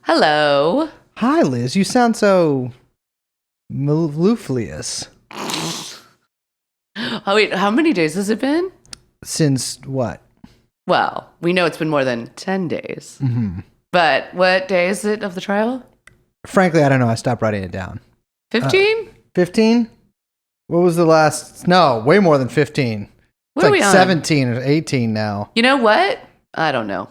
Hello. Hi, Liz. You sound so mellifluous. Oh, wait, how many days has it been? Since what? Well, we know it's been more than 10 days. Mm-hmm. But what day is it of the trial? Frankly, I don't know. I stopped writing it down. 15? 15? What was the last? No, way more than 15. What It's are we like on? 17 or 18 now. You know what? I don't know.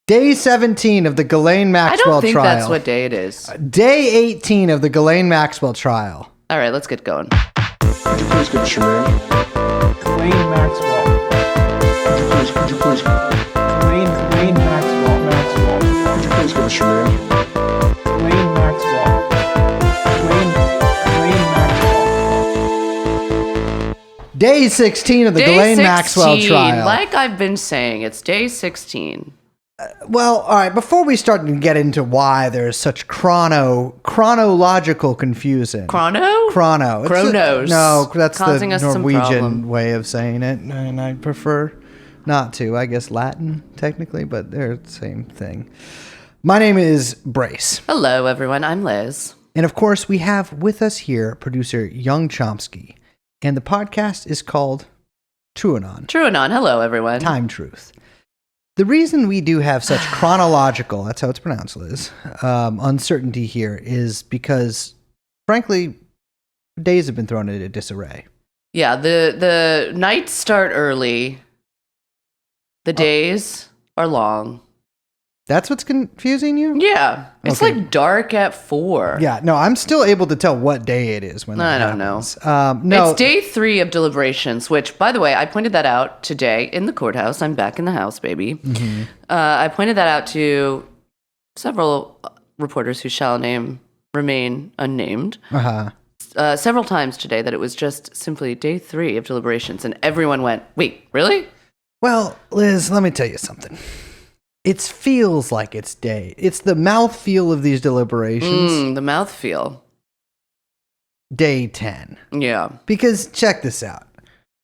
Day 17 of the Ghislaine I Maxwell don't think trial. that's what day it is. Day 18 of the Ghislaine Maxwell trial. All right, let's get going. Could you please give us your name? Ghislaine Maxwell. Could you please Ghislaine Maxwell. could you please give us your name? Ghislaine Maxwell. Ghislaine Maxwell. Day 16 of the Day Ghislaine 16, Maxwell trial. like I've been saying, it's day 16. Well, all right, before we start to get into why there's such chronological confusion. Chrono? Chrono. It's Chronos. no, that's Causing the us some Norwegian problem. way of saying it, and I prefer not to. I guess Latin, technically, but they're the same thing. My name is Brace. Hello, everyone. I'm Liz. And of course, we have with us here producer Young Chomsky. And the podcast is called TrueAnon, TrueAnon. Hello, everyone. Time Truth. The reason we do have such chronological, that's how it's pronounced, Liz, uncertainty here is because, frankly, days have been thrown into disarray. Yeah, the nights start early. The days are long. That's what's confusing you? Yeah, it's Okay. like dark at 4. Yeah, no, I'm still able to tell what day it is when that I don't know. happens. No, It's day 3 of deliberations, which, by the way, I pointed that out today in the courthouse. I'm back in the house, baby. Mm-hmm. I pointed that out to several reporters who shall remain unnamed several times today that it was just simply day 3 of deliberations, and everyone went, "Wait, really?" Well, Liz, let me tell you something. It feels like it's day. It's the mouthfeel of these deliberations. The mouthfeel. Day 10. Yeah. Because check this out.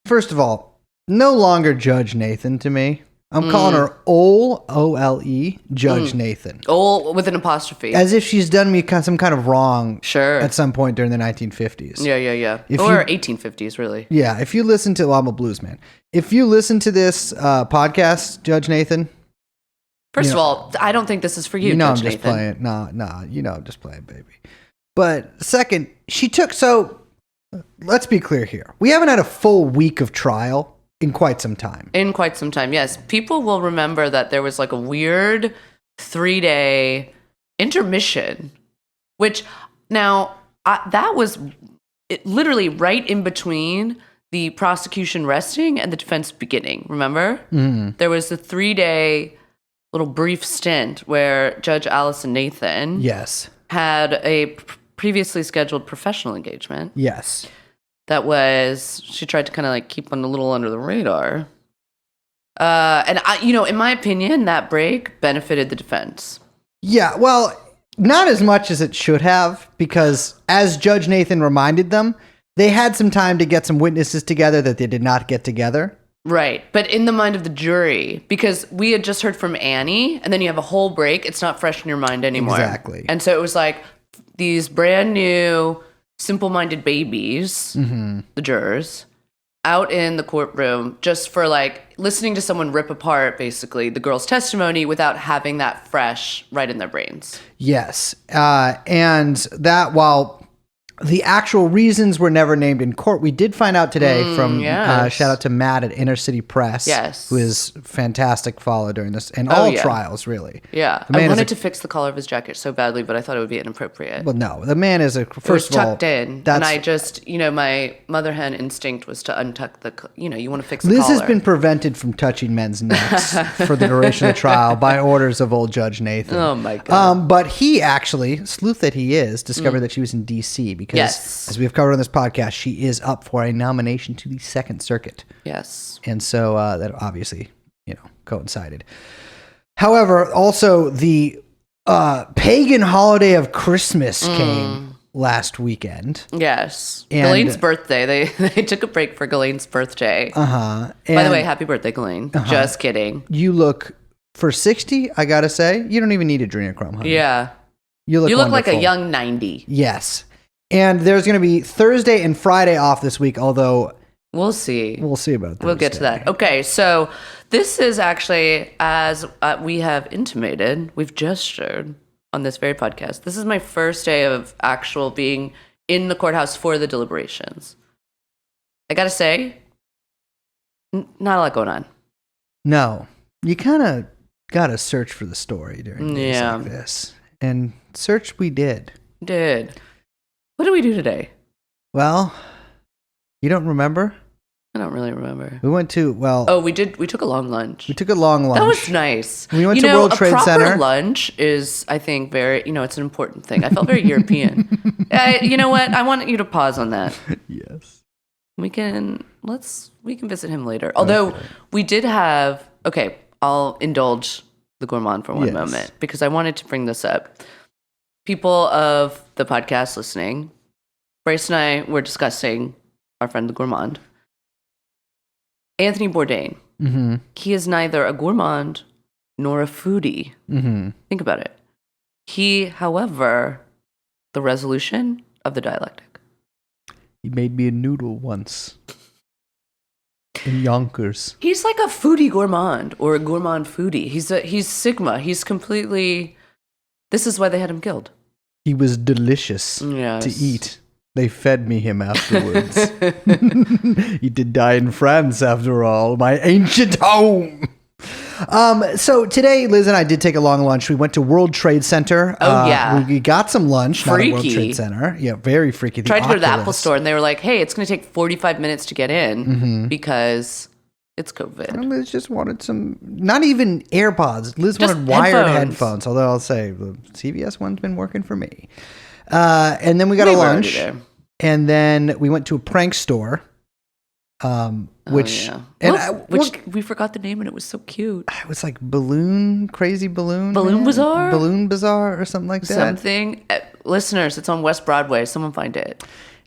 First of all, no longer Judge Nathan to me. I'm calling her O-L-E, Judge Nathan. Oh, with an apostrophe. As if she's done me some kind of wrong Sure. at some point during the 1950s. Yeah. If Or you- 1850s, really. Yeah, if you listen to, well, I'm a blues man. If you listen to this podcast, Judge Nathan, First You of all, I don't think this is for you, you know Judge I'm just Nathan. playing. No, you know I'm just playing, baby. But second, so let's be clear here. We haven't had a full week of trial in quite some time. In quite some time, yes. People will remember that there was like a weird 3-day intermission, which now that was literally right in between the prosecution resting and the defense beginning. Remember? There was a 3-day little brief stint where Judge Allison Nathan Yes. had a previously scheduled professional engagement Yes. that was, she tried to kind of like keep one a little under the radar. And I, in my opinion, that break benefited the defense. Yeah, well, not as much as it should have, because as Judge Nathan reminded them, they had some time to get some witnesses together that they did not get together. Right. But in the mind of the jury, because we had just heard from Annie, and then you have a whole break, it's not fresh in your mind anymore. Exactly. And so it was like these brand new, simple-minded babies, the jurors, out in the courtroom just for like listening to someone rip apart basically the girl's testimony without having that fresh right in their brains. Yes. And that, while the actual reasons were never named in court, we did find out today from, yes. shout out to Matt at Inner City Press, Yes. who is fantastic follow during this, and all yeah. trials, really. Yeah. The man I is wanted to fix the collar of his jacket so badly, but I thought it would be inappropriate. Well, no, the man is It was first of all, tucked in, and I just, my mother hen instinct was to untuck the, you want to fix the Liz collar. has been prevented from touching men's necks for the duration of the trial by orders of old Judge Nathan. Oh, my God. But he actually, sleuth that he is, discovered that she was in D.C. because, Yes. as we've covered on this podcast, she is up for a nomination to the Second Circuit. Yes. And so that obviously, coincided. However, also the pagan holiday of Christmas came last weekend. Yes. And- Ghislaine's birthday. They took a break for Ghislaine's birthday. Uh-huh. By the way, happy birthday, Ghislaine. Just kidding. You look for 60, I gotta say, you don't even need adrenochrome, honey. Yeah. You look like a wonderful. young 90. Yes. And there's going to be Thursday and Friday off this week, although We'll see. we'll see about that. We'll get to that. Okay, so this is actually, as we have intimated, we've gestured on this very podcast. This is my first day of actual being in the courthouse for the deliberations. I gotta say, not a lot going on. No. You kind of got to search for the story during days Yeah. like this. And search we did. Did. What did we do today? Well, you don't remember? I don't really remember. We went to, well, Oh, we did. We took a long lunch. we took a long lunch. That was nice. We went to World Trade a proper Center. lunch is, I think, very, it's an important thing. I felt very European. You know what? I want you to pause on that. Yes. We can visit him later. Although we did have, okay, I'll indulge the gourmand for one Yes. moment because I wanted to bring this up. People of the podcast listening, Bryce and I were discussing our friend the gourmand, Anthony Bourdain. Mm-hmm. He is neither a gourmand nor a foodie. Mm-hmm. Think about it. He, however, the resolution of the dialectic. He made me a noodle once. In Yonkers. He's like a foodie gourmand or a gourmand foodie. He's Sigma. He's completely. This is why they had him killed. He was delicious Yes. to eat. They fed me him afterwards. He did die in France, after all, my ancient home. So today, Liz and I did take a long lunch. We went to World Trade Center. Oh, yeah. We got some lunch. Not at World Freaky. Trade Center. Yeah, very freaky. The Tried to go to the Apple Oculus. store and they were like, "Hey, it's going to take 45 minutes to get in Mm-hmm. because it's COVID." And Liz just wanted some, not even AirPods. Liz Just wanted wired headphones. headphones. Although I'll say the CVS one's been working for me. And then we got We a were already lunch. there. And then we went to a prank store. Which Oh, yeah. and Look, which we forgot the name and it was so cute. it was like Crazy Balloon Balloon Bazaar? Balloon Bazaar or something like that. Something. Listeners, it's on West Broadway. Someone find it.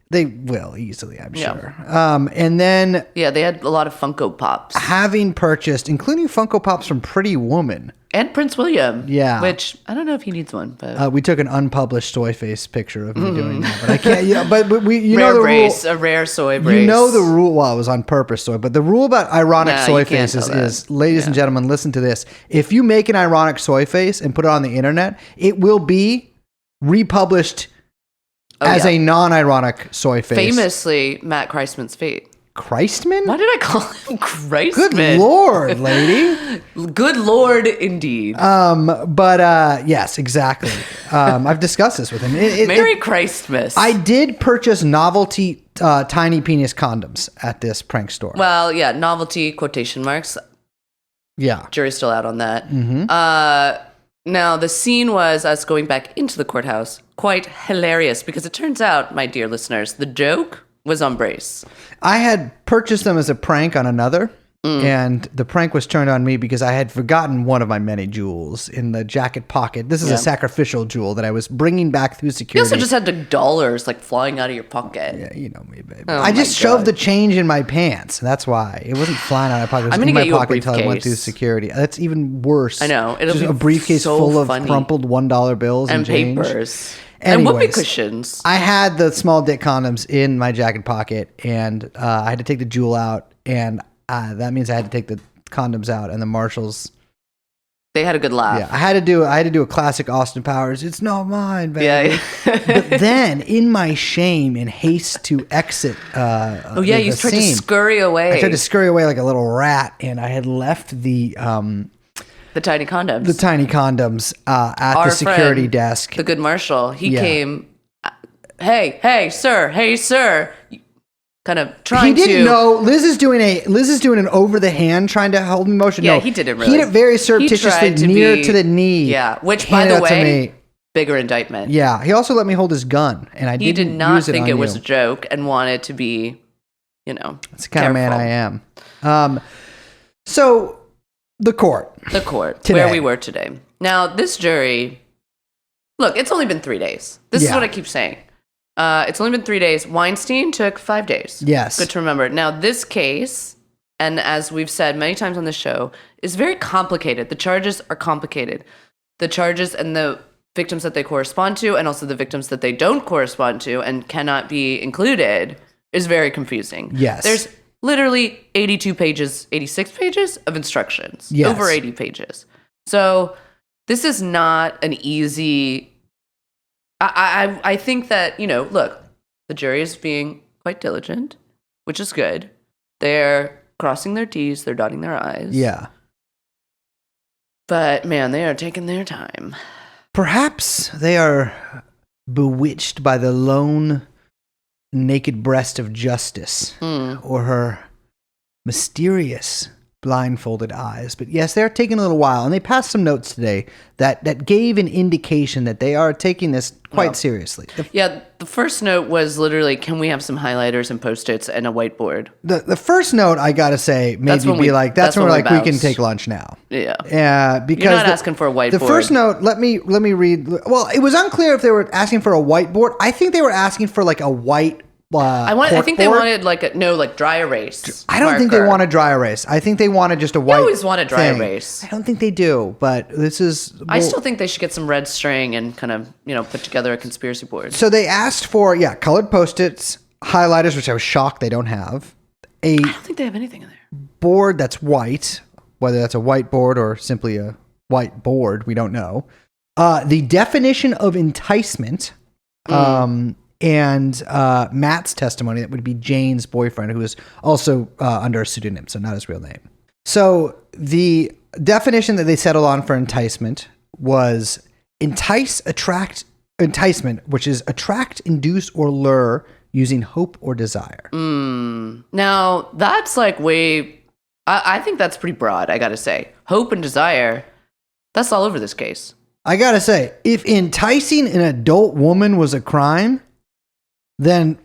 They will easily, I'm Yeah. sure. And then Yeah, they had a lot of Funko Pops. having purchased, including Funko Pops from Pretty Woman, And Prince William. Yeah. Which, I don't know if he needs one, but. we took an unpublished soy face picture of me doing that. But I can't. Yeah, but we, you rare know the brace, rule. a rare soy brace. You know the rule. Well, it was on purpose soy, but the rule about ironic Nah, soy you can't faces tell that. is, ladies and gentlemen, listen to this. If you make an ironic soy face and put it on the internet, it will be republished as a non-ironic soy face. Famously, Matt Kreisman's fate. Christman? Why did I call him Kreisman? Good Lord, lady. Good Lord, indeed. But yes, exactly. I've discussed this with him. Merry Christmas. I did purchase novelty tiny penis condoms at this prank store. Well, yeah, novelty, quotation marks. Yeah. Jury's still out on that. Mm-hmm. Now, the scene was us going back into the courthouse. Quite hilarious because it turns out, my dear listeners, the joke was on Brace. I had purchased them as a prank on another, and the prank was turned on me because I had forgotten one of my many jewels in the jacket pocket. This is a sacrificial jewel that I was bringing back through You security. also just had the dollars like flying out of your pocket. Yeah, you know me, baby. Oh I my just shoved God. the change in my pants. That's why. It wasn't flying out of my pocket. It was I'm in gonna my get you a pocket until I went through briefcase. security. That's even worse. I know. It'll Just be a briefcase so full of funny. crumpled $1 bills and, And change. papers. And whoopee Anyways, cushions. I had the small dick condoms in my jacket pocket, and I had to take the jewel out, and that means I had to take the condoms out, and the marshals. They had a good laugh. Yeah, I had to do a classic Austin Powers. It's not mine, baby. Yeah. But then, in my shame and haste to exit, Oh, yeah, you tried to scurry away. I tried to scurry away like a little rat, and I had left the tiny condoms. tiny condoms at Our the security friend, desk. The good marshal. He Yeah. came. Hey, sir. Kind of trying He didn't to. know. Liz is doing an over the hand trying to hold me motion. Yeah, No, he didn't He really. did it very He surreptitiously tried to near be- to the knee. Yeah, which, by handed the it to way, me. bigger indictment. Yeah, he also let me hold his gun, and I He didn't did not use think on it was you. a joke and wanted to be, That's the kind of man careful. I am. So the court. The court, Today. where we were today. Now, this jury, look, it's only been 3 days. This is Yeah. what I keep saying. It's only been 3 days. Weinstein took 5 days. Yes. Good to remember. Now, this case and as we've said many times on the show, is very complicated. The charges are complicated. The charges and the victims that they correspond to, and also the victims that they don't correspond to and cannot be included, is very confusing. Yes. There's literally 82 pages, 86 pages of instructions. Yes. Over 80 pages. So this is not an easy... I think that, look, the jury is being quite diligent, which is good. They're crossing their T's, they're dotting their I's. Yeah. But, man, they are taking their time. Perhaps they are bewitched by the lone naked breast of justice or her mysterious blindfolded eyes. But yes, they're taking a little while, and they passed some notes today that gave an indication that they are taking this quite seriously. The first note was literally, can we have some highlighters and Post-its and a whiteboard? The first note, I gotta say, made me be like, that's when we're like, we can take lunch now. Yeah. Because you're not asking for a whiteboard. The first note, let me read. Well, it was unclear if they were asking for a whiteboard. I think they were asking for like a white I think they wanted like dry erase. I don't think they want a dry erase. I think they wanted just a white. You always want a dry thing. erase. I don't think they do, but this is. I still think they should get some red string and kind of put together a conspiracy board. So they asked for colored Post-its, highlighters, which I was shocked they don't have. I don't think they have anything in there. Board that's white, whether that's a whiteboard or simply a white board, we don't know. The definition of enticement. And Matt's testimony, that would be Jane's boyfriend, who is also under a pseudonym, so not his real name. So the definition that they settled on for enticement was enticement, which is attract, induce, or lure using hope or desire. Now, that's like I think that's pretty broad, I gotta say. Hope and desire, that's all over this case. I gotta say, if enticing an adult woman was a crime, then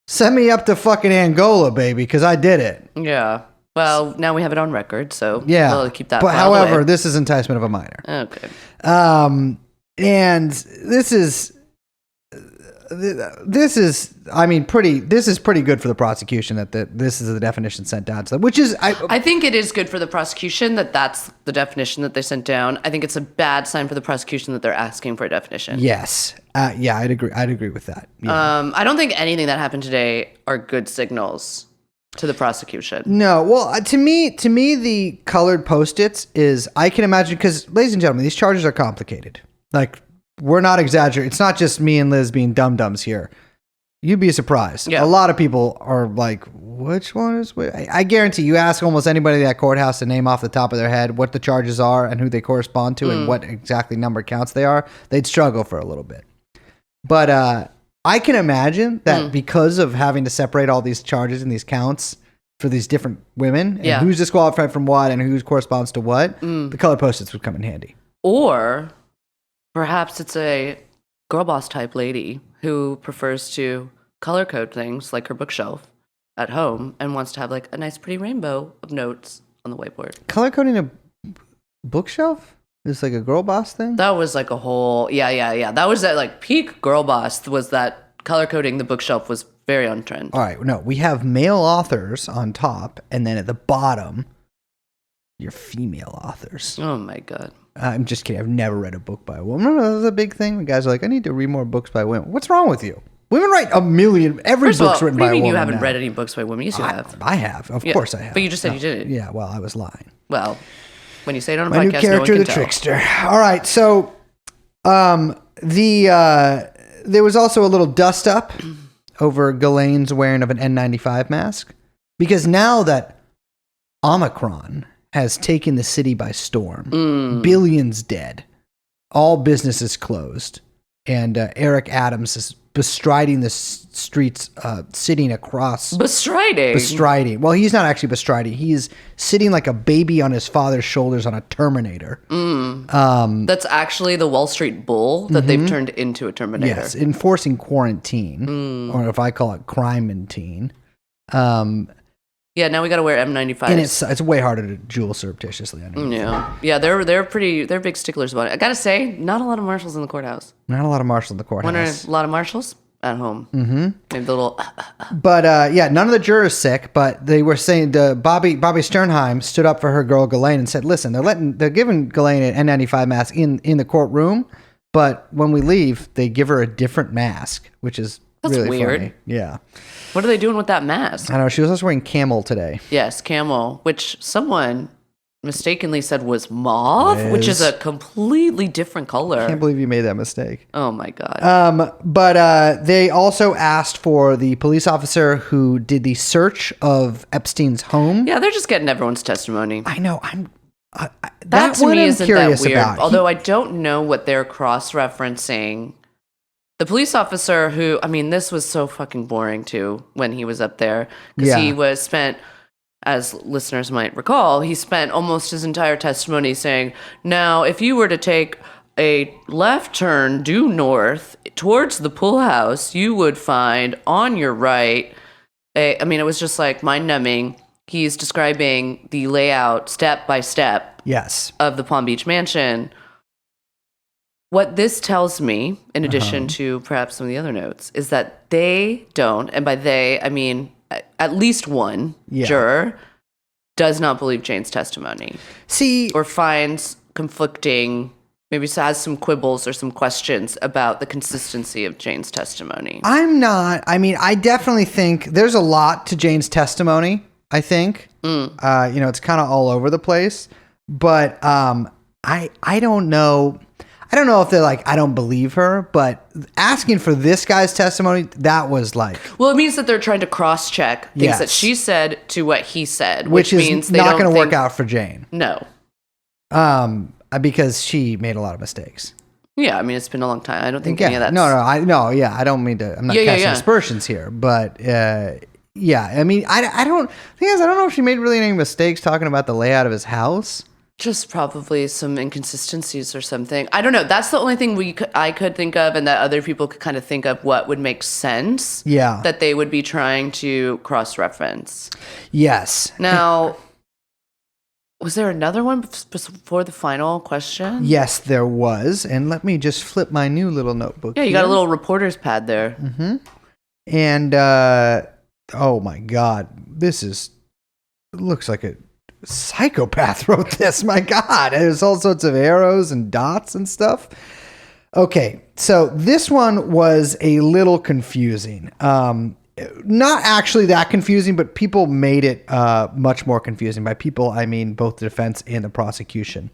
send me up to fucking Angola, baby, because I did it. Yeah. Well, now we have it on record, so yeah. we'll keep that. But however, this is enticement of a minor. Okay. And this is pretty good for the prosecution that this is the definition sent down to them, which is I think it is good for the prosecution that that's the definition that they sent down. I think it's a bad sign for the prosecution that they're asking for a definition. Yes. I'd agree with that. Yeah. I don't think anything that happened today are good signals to the prosecution. No. Well, to me, the colored Post-its is, I can imagine, because, ladies and gentlemen, these charges are complicated. Like, we're not exaggerating. It's not just me and Liz being dum-dums here. You'd be surprised. Yeah. A lot of people are like, which one is which? I guarantee you ask almost anybody at that courthouse to name off the top of their head what the charges are and who they correspond to and what exactly number counts they are. They'd struggle for a little bit. But I can imagine that because of having to separate all these charges and these counts for these different women and who's disqualified from what and who corresponds to what, the colored Post-its would come in handy. Or perhaps it's a girl boss type lady who prefers to color code things like her bookshelf at home and wants to have like a nice pretty rainbow of notes on the whiteboard. Color coding a bookshelf is like a girl boss thing? That was like a whole, yeah. That was at like peak girl boss, was that color coding the bookshelf was very on trend. All right, no, we have male authors on top, and then at the bottom, your female authors. Oh my God. I'm just kidding. I've never read a book by a woman. No, that's a big thing. The guys are like, I need to read more books by women. What's wrong with you? Women write a million. Every book's written by a woman. You haven't now. read any books by women? Yes, you have. I have. Of course I have. But you just said you didn't. Yeah, well, I was lying. Well, when you say it on a My podcast, new character, no one can the tell. trickster. All right, so there was also a little dust up over Ghislaine's wearing of an N95 mask, because now that Omicron has taken the city by storm, billions dead, all businesses closed, and Eric Adams is bestriding the streets, sitting across. Bestriding. Well, he's not actually bestriding. He's sitting like a baby on his father's shoulders on a Terminator. That's actually the Wall Street Bull that they've turned into a Terminator. Yes, enforcing quarantine, or if I call it crime-antine. Yeah, now we got to wear M95s. And it's way harder to jewel surreptitiously. Yeah, they're big sticklers about it. I gotta say, not a lot of marshals in the courthouse. Not a lot of marshals in the courthouse. When are a lot of marshals? at home. Mm-hmm. Maybe the little. But yeah, none of the jurors sick. But they were saying Bobby Sternheim stood up for her girl Ghislaine and said, "Listen, they're giving Ghislaine an N95 mask in the courtroom, but when we leave, they give her a different mask, which is That's really weird. funny." Yeah, What are they doing with that mask? I know. She was also wearing camel today. Yes, camel, which someone mistakenly said was mauve, which is a completely different color. I can't believe you made that mistake. Oh my god. But they also asked for the police officer who did the search of Epstein's home. Yeah, they're just getting everyone's testimony. I know. That to one me I'm isn't curious that weird. about. Although I don't know what they're cross-referencing. The police officer who, I mean, this was so fucking boring too when he was up there because he was spent, as listeners might recall, he spent almost his entire testimony saying, "Now, if you were to take a left turn due north towards the pool house, you would find on your right." I mean, it was just like mind-numbing. He's describing the layout step by step. Yes. Of the Palm Beach mansion. What this tells me, in addition to perhaps some of the other notes, is that they don't, and by they, I mean at least one juror, does not believe Jane's testimony. See, or finds conflicting, maybe has some quibbles or some questions about the consistency of Jane's testimony. I definitely think there's a lot to Jane's testimony, I think. It's kind of all over the place. But I don't know. I don't know if they're like, I don't believe her, but asking for this guy's testimony, that was like... Well, it means that they're trying to cross-check things that she said to what he said, which means is not going to work out for Jane. No. Because she made a lot of mistakes. Yeah, I mean, it's been a long time. I don't think any of that. I don't mean to... I'm not casting aspersions here, but... yeah, I mean, I don't know if she made really any mistakes talking about the layout of his house. Just probably some inconsistencies or something. I don't know. That's the only thing I could think of, and that other people could kind of think of what would make sense. Yeah. That they would be trying to cross-reference. Yes. Now, was there another one before the final question? Yes, there was. And let me just flip my new little notebook. Yeah, you got a little reporter's pad there. Mm-hmm. And, oh my God, looks like a psychopath wrote this. My God, there's all sorts of arrows and dots and stuff. Okay, so this one was a little confusing. Not actually that confusing, but people made it much more confusing. By people, I mean both the defense and the prosecution.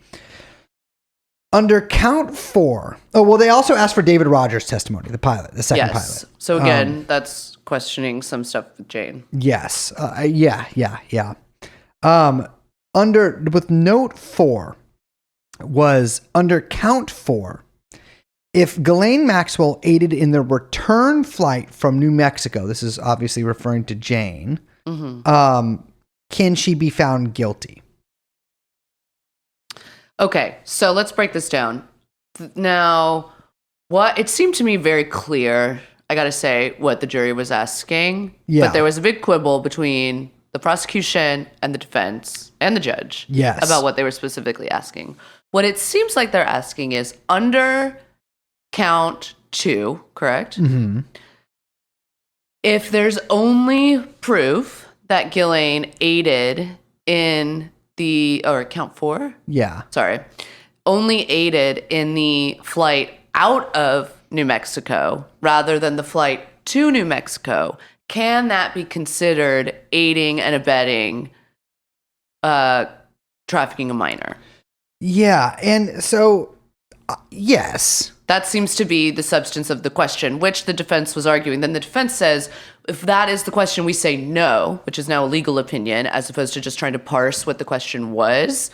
Under count 4, they also asked for David Rogers' testimony, the pilot, the second pilot. So again, that's questioning some stuff with Jane. Yes. Yeah. With note 4 was under count 4, if Ghislaine Maxwell aided in the return flight from New Mexico, this is obviously referring to Jane, can she be found guilty? Okay, so let's break this down. Now, it seemed to me very clear, I gotta say, what the jury was asking. Yeah. But there was a big quibble between the prosecution and the defense and the judge about what they were specifically asking. What it seems like they're asking is under count 2, correct? Mm-hmm. If there's only proof that Ghislaine aided in count 4? Yeah. Sorry. Only aided in the flight out of New Mexico rather than the flight to New Mexico, can that be considered aiding and abetting trafficking a minor? Yeah, and so, yes. That seems to be the substance of the question, which the defense was arguing. Then the defense says, if that is the question, we say no, which is now a legal opinion, as opposed to just trying to parse what the question was.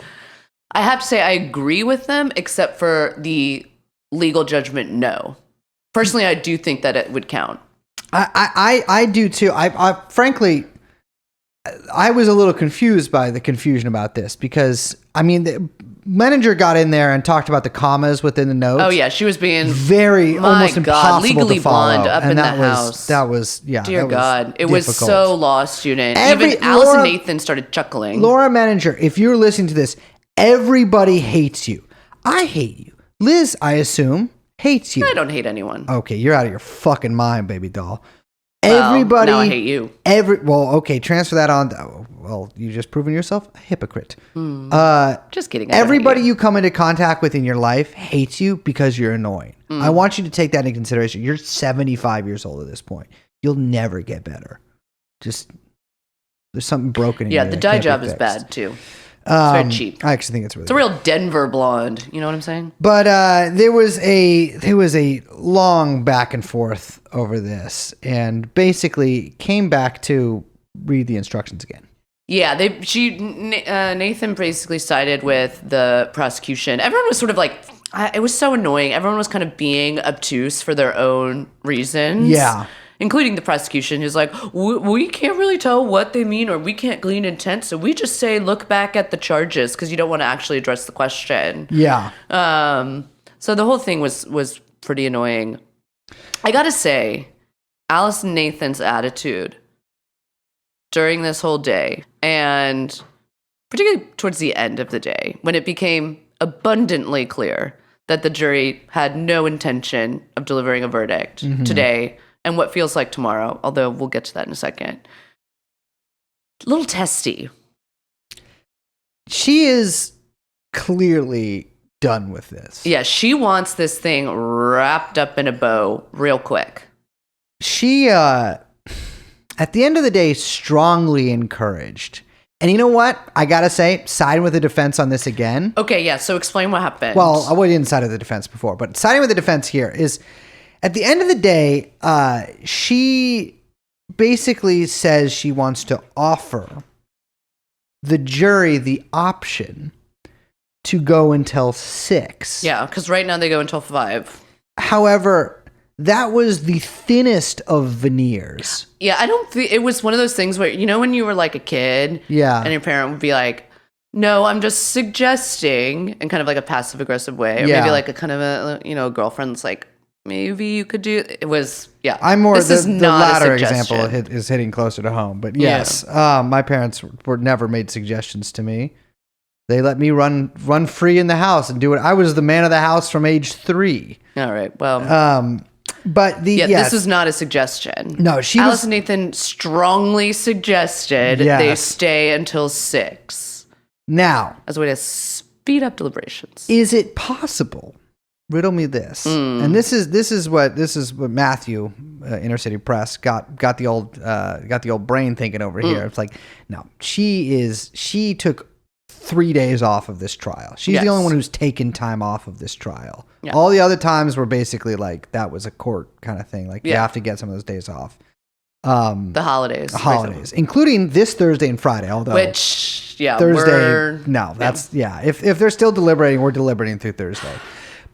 I have to say I agree with them, except for the legal judgment no. Personally, I do think that it would count. I do too. I frankly, I was a little confused by the confusion about this because, I mean, the manager got in there and talked about the commas within the notes. Oh yeah, she was being almost impossible legally to follow. blonde up and in the that house. That was Dear God, it difficult. was so law student. Even Allison Nathan started chuckling. Laura Manager, if you're listening to this, everybody hates you. I hate you. Liz, I assume, hates you. I don't hate anyone. Okay, you're out of your fucking mind, baby doll. Well, Everybody. now I hate you. Okay, transfer that on. Well, you just proven yourself a hypocrite. Just kidding. I don't hate Everybody you. you come into contact with in your life hates you because you're annoying. I want you to take that into consideration. You're 75 years old at this point. You'll never get better. Just there's something broken in you. Yeah, the that dye can't be job is fixed. bad too. It's very cheap. I actually think it's really It's a real Denver blonde. You know what I'm saying? But there was a long back and forth over this, and basically came back to read the instructions again. Yeah, Nathan basically sided with the prosecution. Everyone was sort of like, it was so annoying. Everyone was kind of being obtuse for their own reasons. Yeah. Including the prosecution, who's like, we can't really tell what they mean, or we can't glean intent, so we just say look back at the charges because you don't want to actually address the question. Yeah. So the whole thing was pretty annoying. I gotta say, Alice and Nathan's attitude during this whole day, and particularly towards the end of the day, when it became abundantly clear that the jury had no intention of delivering a verdict today, and what feels like tomorrow, although we'll get to that in a second. A little testy. She is clearly done with this. Yeah, she wants this thing wrapped up in a bow real quick. She, at the end of the day, strongly encouraged. And you know what? I gotta say, side with the defense on this again. Okay, yeah, so explain what happened. Well, I didn't side with the defense before, but siding with the defense here is, at the end of the day, she basically says she wants to offer the jury the option to go until 6. Yeah, because right now they go until 5. However, that was the thinnest of veneers. Yeah, I don't think it was one of those things where, you know, when you were like a kid, Yeah. and your parent would be like, no, I'm just suggesting, in kind of like a passive aggressive way, or Yeah. maybe like a kind of a, you know, girlfriend's like, maybe you could do it. Was, yeah. I'm more This the is not a latter suggestion. example is hitting closer to home. But yes, my parents were never made suggestions to me. They let me run free in the house and do it. I was the man of the house from age 3. All right, well. But Yeah, yes, this is not a suggestion. No, she Alice was- and Nathan strongly suggested they Yes. stay until 6 now, as a way to speed up deliberations. is it possible? Riddle me this. And this is what Matthew, Inner City Press, got the old brain thinking over here. It's like, no, she took 3 days off of this trial. She's Yes. the only one who's taken time off of this trial. Yeah. All the other times were basically like, that was a court kind of thing. Like, you Yeah. have to get some of those days off. The holidays. for example. Including this Thursday and Friday. Although Which, yeah, Thursday, if they're still deliberating, we're deliberating through Thursday.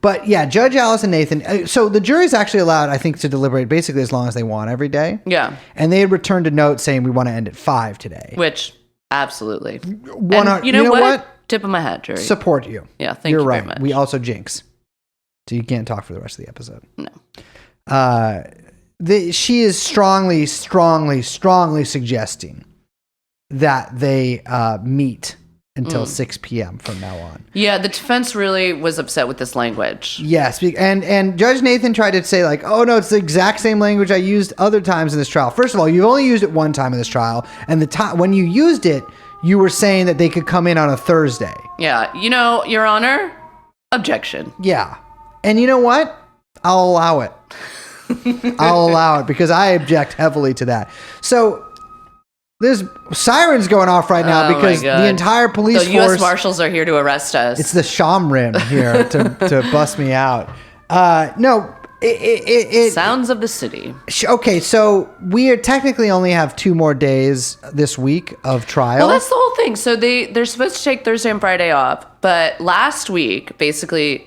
But yeah, Judge Alice and Nathan. So the jury's actually allowed, I think, to deliberate basically as long as they want every day. Yeah, And they had returned a note saying we want to end at 5 today. which, absolutely. One, And you know what? Tip of my hat, Jerry. Support you. Yeah, thank You're you right. very much. We also jinx. So you can't talk for the rest of the episode. No. She is strongly suggesting that they meet until 6 p.m. from now on. Yeah, the defense really was upset with this language. Yes, and Judge Nathan tried to say like, oh no, it's the exact same language I used other times in this trial. First of all, you've only used it one time in this trial, and the time when you used it, you were saying that they could come in on a Thursday. Yeah, you know, Your Honor, objection. Yeah, and you know what? I'll allow it. I'll allow it because I object heavily to that. So there's sirens going off right now Oh, my because God. the entire police The U.S. force. Marshals are here to arrest us. It's the Shamrim here to bust me out. No, it Sounds of the city. okay. So we technically only have 2 more days this week of trial. Well, that's the whole thing. So they're supposed to take Thursday and Friday off, but last week, basically,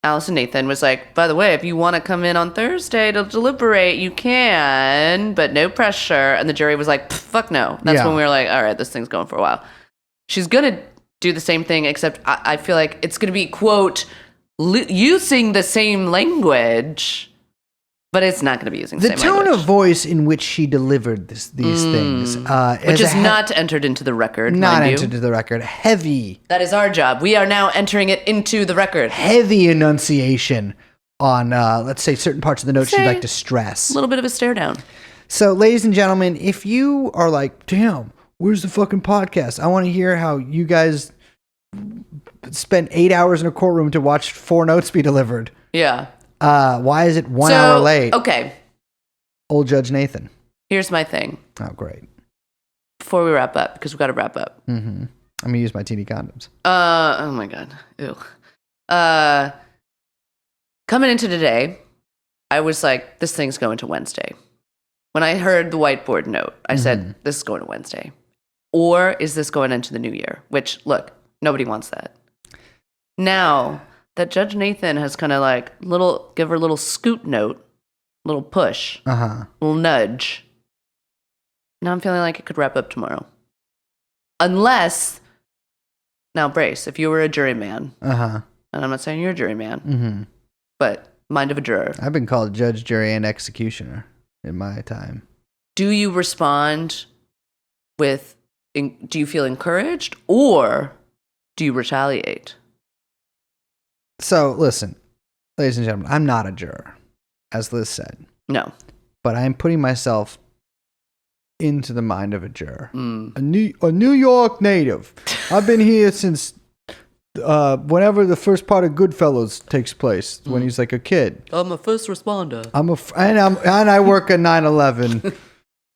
Alice and Nathan was like, by the way, if you want to come in on Thursday to deliberate, you can, but no pressure. And the jury was like, fuck no. That's Yeah. when we were like, all right, this thing's going for a while. She's going to do the same thing, except I feel like it's going to be, quote, using the same language, but it's not going to be using the the same tone language. of voice in which she delivered these things, Which is not entered into the record, not mind you. entered to the record. Heavy That is our job. We are now entering it into the record. enunciation. on, let's say, certain parts of the notes she'd Say like to stress. A little bit of a stare down. So, ladies and gentlemen, if you are like, damn, where's the fucking podcast? I want to hear how you guys spent 8 hours in a courtroom to watch 4 notes be delivered. Yeah. Why is it 1 hour late? Okay. Old Judge Nathan. Here's my thing. Oh, great. Before we wrap up, because we've got to wrap up. Mm-hmm. I'm going to use my teeny condoms. Oh my God. Ew. Coming into today, I was like, this thing's going to Wednesday. When I heard the whiteboard note, I said, this is going to Wednesday. Or is this going into the new year? Which, look, nobody wants that. Now that Judge Nathan has kind of like give her a little scoot note, little push, little nudge. Now I'm feeling like it could wrap up tomorrow. Unless, now brace, if you were a juryman, and I'm not saying you're a juryman, but mind of a juror. I've been called judge, jury, and executioner in my time. Do you respond with, do you feel encouraged, or do you retaliate? So, listen, ladies and gentlemen, I'm not a juror, as Liz said. No. But I'm putting myself into the mind of a juror. A New York native. I've been here since whenever the first part of Goodfellas takes place, when he's like a kid. I'm a first responder. And I work at 9/11,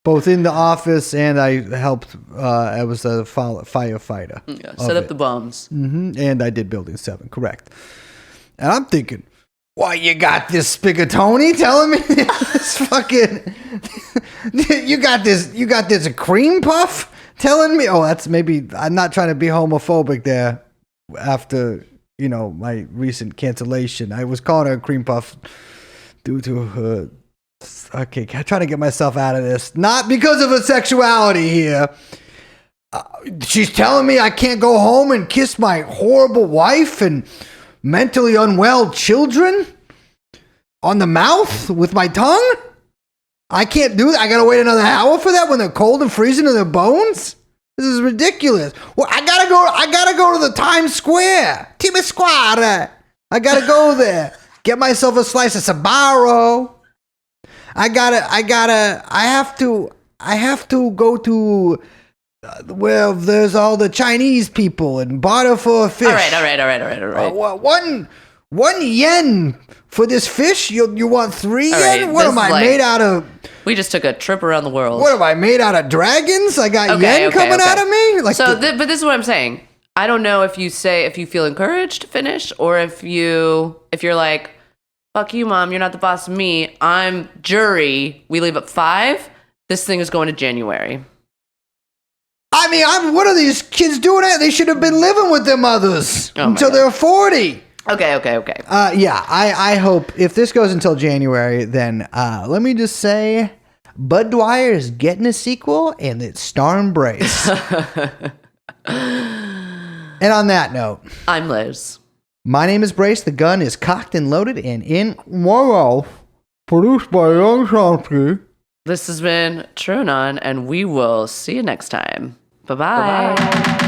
both in the office and I helped. I was a firefighter. Yeah, set up the bombs. And I did Building 7, correct. And I'm thinking, why you got this Spigatoni telling me this fucking you got this cream puff telling me? Oh, that's maybe I'm not trying to be homophobic there after, my recent cancellation. I was calling her a cream puff due to her okay, I'm trying to get myself out of this. Not because of her sexuality here. She's telling me I can't go home and kiss my horrible wife and mentally unwell children on the mouth with my tongue? I can't do that. I gotta wait another hour for that when they're cold and freezing to their bones? This is ridiculous. Well, I gotta go to the Times Square. Times Square. I gotta go there. Get myself a slice of Sbarro. I have to go to where there's all the Chinese people and barter for a fish. All right. 1 yen for this fish? You want 3 yen? Right, what am I made out of? We just took a trip around the world. What am I made out of? Dragons? I got yen coming out of me? Like but this is what I'm saying. I don't know if you feel encouraged to finish, or if you're like, fuck you, mom, you're not the boss of me. I'm jury. We leave at 5. This thing is going to January. I mean, what are these kids doing? They should have been living with their mothers until they're 40. Okay. Yeah, I hope if this goes until January, then let me just say, Bud Dwyer is getting a sequel, and it's starring Brace. And on that note, I'm Liz. My name is Brace. The gun is cocked and loaded, and in Morrow, produced by Young Chomsky. This has been TrueAnon, and we will see you next time. Bye-bye.